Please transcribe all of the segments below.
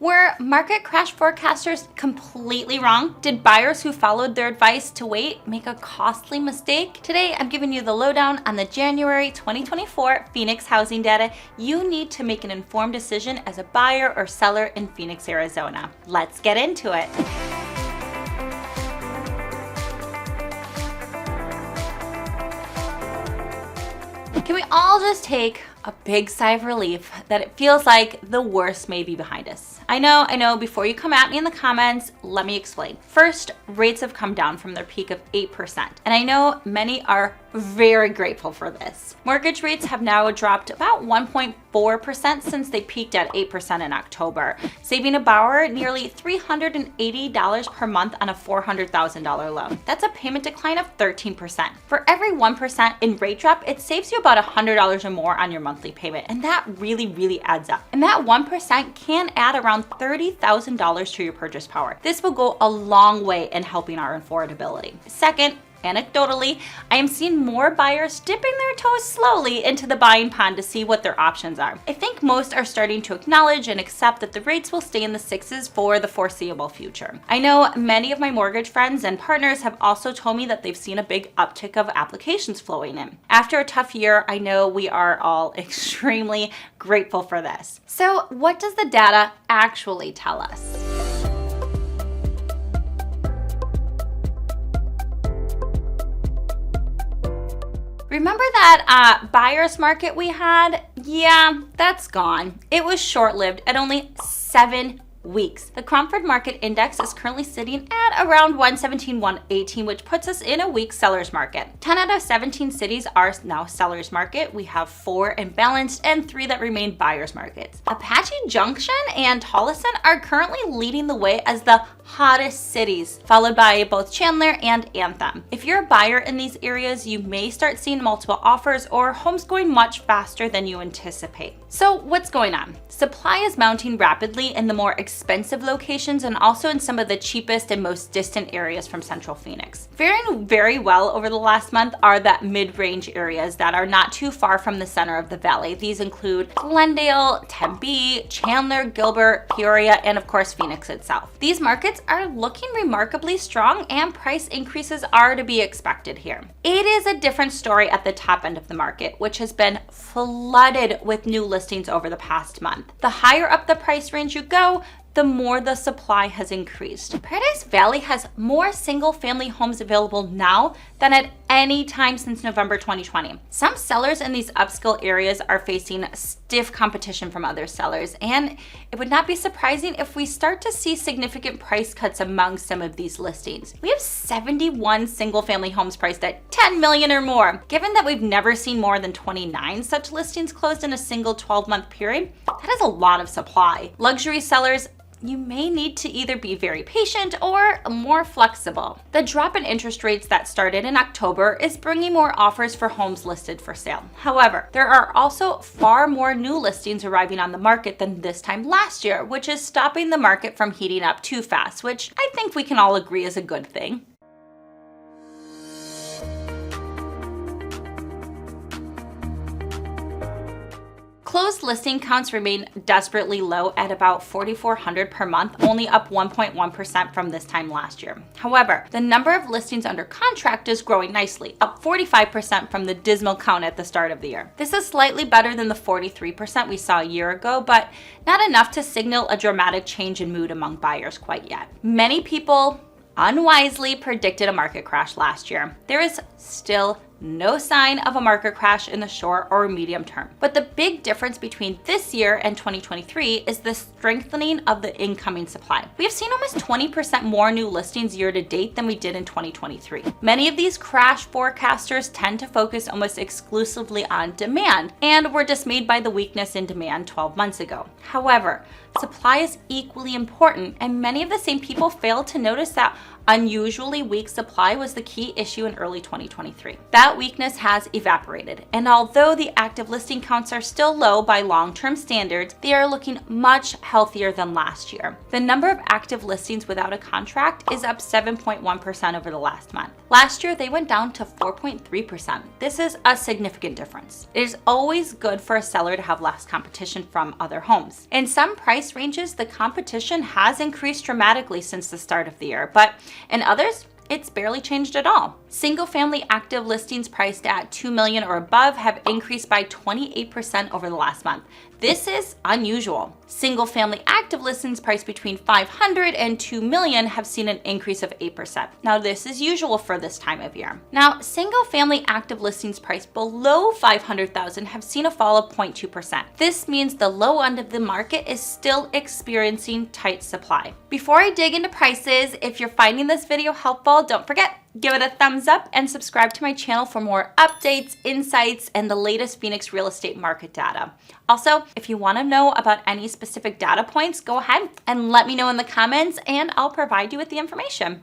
Were market crash forecasters completely wrong? Did buyers who followed their advice to wait make a costly mistake? Today, I'm giving you the lowdown on the January 2024 Phoenix housing data you need to make an informed decision as a buyer or seller in Phoenix, Arizona. Let's get into it. Can we all just take a big sigh of relief that it feels like the worst may be behind us? I know, before you come at me in the comments, let me explain. First, rates have come down from their peak of 8%, and I know many are very grateful for this. Mortgage rates have now dropped about 1.4% since they peaked at 8% in October, saving a borrower nearly $380 per month on a $400,000 loan. That's a payment decline of 13%. For every 1% in rate drop, it saves you about $100 or more on your monthly payment, and that really adds up. And that 1% can add around $30,000 to your purchase power. This will go a long way in helping our affordability. Second, anecdotally, I am seeing more buyers dipping their toes slowly into the buying pond to see what their options are. I think most are starting to acknowledge and accept that the rates will stay in the sixes for the foreseeable future. I know many of my mortgage friends and partners have also told me that they've seen a big uptick of applications flowing in. After a tough year, I know we are all extremely grateful for this. So what does the data actually tell us? Remember that buyer's market we had? Yeah, that's gone. It was short-lived at only 7 weeks. The Cromford Market Index is currently sitting at around 117, 118, which puts us in a weak seller's market. 10 out of 17 cities are now seller's market. We have 4 imbalanced and 3 that remain buyer's markets. Apache Junction and Tolleson are currently leading the way as the hottest cities, followed by both Chandler and Anthem. If you're a buyer in these areas, you may start seeing multiple offers or homes going much faster than you anticipate. So what's going on? Supply is mounting rapidly in the more expensive locations and also in some of the cheapest and most distant areas from Central Phoenix. Faring very well over the last month are that mid-range areas that are not too far from the center of the valley. These include Glendale, Tempe, Chandler, Gilbert, Peoria, and of course Phoenix itself. These markets are looking remarkably strong and price increases are to be expected here. It is a different story at the top end of the market, which has been flooded with new listings over the past month. The higher up the price range you go, the more the supply has increased. Paradise Valley has more single-family homes available now than at any time since November 2020. Some sellers in these upscale areas are facing stiff competition from other sellers, and it would not be surprising if we start to see significant price cuts among some of these listings. We have 71 single-family homes priced at $10 million or more. Given that we've never seen more than 29 such listings closed in a single 12-month period, that is a lot of supply. Luxury sellers, you may need to either be very patient or more flexible. The drop in interest rates that started in October is bringing more offers for homes listed for sale. However, there are also far more new listings arriving on the market than this time last year, which is stopping the market from heating up too fast, which I think we can all agree is a good thing. Closed listing counts remain desperately low at about 4,400 per month, only up 1.1% from this time last year. However, the number of listings under contract is growing nicely, up 45% from the dismal count at the start of the year. This is slightly better than the 43% we saw a year ago, but not enough to signal a dramatic change in mood among buyers quite yet. Many people unwisely predicted a market crash last year. There is still no sign of a market crash in the short or medium term. But the big difference between this year and 2023 is the strengthening of the incoming supply. We have seen almost 20% more new listings year to date than we did in 2023. Many of these crash forecasters tend to focus almost exclusively on demand and were dismayed by the weakness in demand 12 months ago. However, supply is equally important, and many of the same people fail to notice that unusually weak supply was the key issue in early 2023. That weakness has evaporated, and although the active listing counts are still low by long-term standards, they are looking much healthier than last year. The number of active listings without a contract is up 7.1% over the last month. Last year, they went down to 4.3%. This is a significant difference. It is always good for a seller to have less competition from other homes. In some price ranges, the competition has increased dramatically since the start of the year, but in others, it's barely changed at all. Single-family active listings priced at $2 million or above have increased by 28% over the last month. This is unusual. Single-family active listings priced between $500,000 and $2 million have seen an increase of 8%. Now, this is usual for this time of year. Now, single-family active listings priced below $500,000 have seen a fall of 0.2%. This means the low end of the market is still experiencing tight supply. Before I dig into prices, if you're finding this video helpful, don't forget, give it a thumbs up and subscribe to my channel for more updates, insights, and the latest Phoenix real estate market data. Also, if you want to know about any specific data points, go ahead and let me know in the comments and I'll provide you with the information.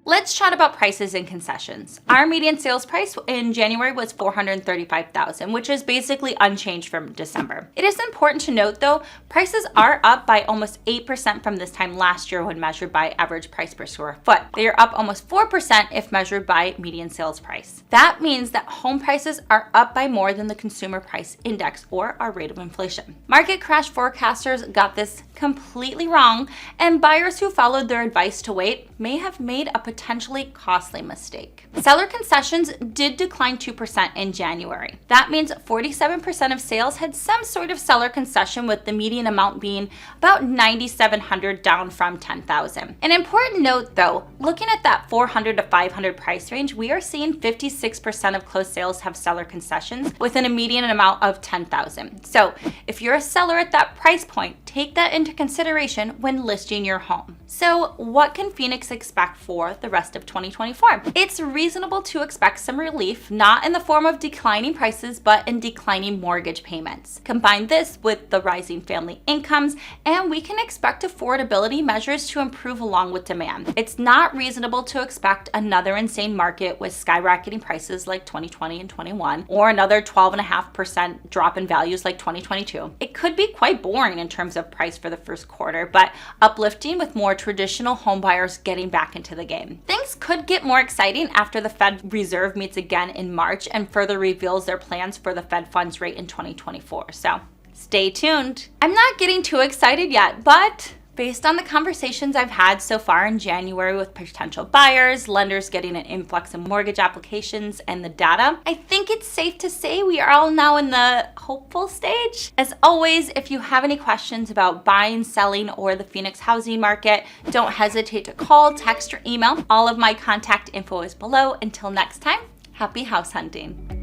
Let's chat about prices and concessions. Our median sales price in January was $435,000, which is basically unchanged from December. It is important to note though, prices are up by almost 8% from this time last year when measured by average price per square foot. They are up almost 4% if measured by median sales price. That means that home prices are up by more than the consumer price index or our rate of inflation. Market crash forecasters got this completely wrong, and buyers who followed their advice to wait may have made a potentially costly mistake. Seller concessions did decline 2% in January. That means 47% of sales had some sort of seller concession, with the median amount being about $9,700, down from $10,000. An important note though, looking at that $400 to $500 price range, we are seeing 56% of closed sales have seller concessions within a median amount of $10,000. So if you're a seller at that price point, take that into consideration when listing your home. So what can Phoenix expect for the rest of 2024? It's reasonable to expect some relief, not in the form of declining prices, but in declining mortgage payments. Combine this with the rising family incomes, and we can expect affordability measures to improve along with demand. It's not reasonable to expect another insane market with skyrocketing prices like 2020 and 21, or another 12.5% drop in values like 2022. It could be quite boring in terms of price for the first quarter, but uplifting with more traditional home buyers getting back into the game. Things could get more exciting after the Fed Reserve meets again in March and further reveals their plans for the Fed funds rate in 2024. So stay tuned. I'm not getting too excited yet, but based on the conversations I've had so far in January with potential buyers, lenders getting an influx of mortgage applications, and the data, I think it's safe to say we are all now in the hopeful stage. As always, if you have any questions about buying, selling, or the Phoenix housing market, don't hesitate to call, text, or email. All of my contact info is below. Until next time, happy house hunting.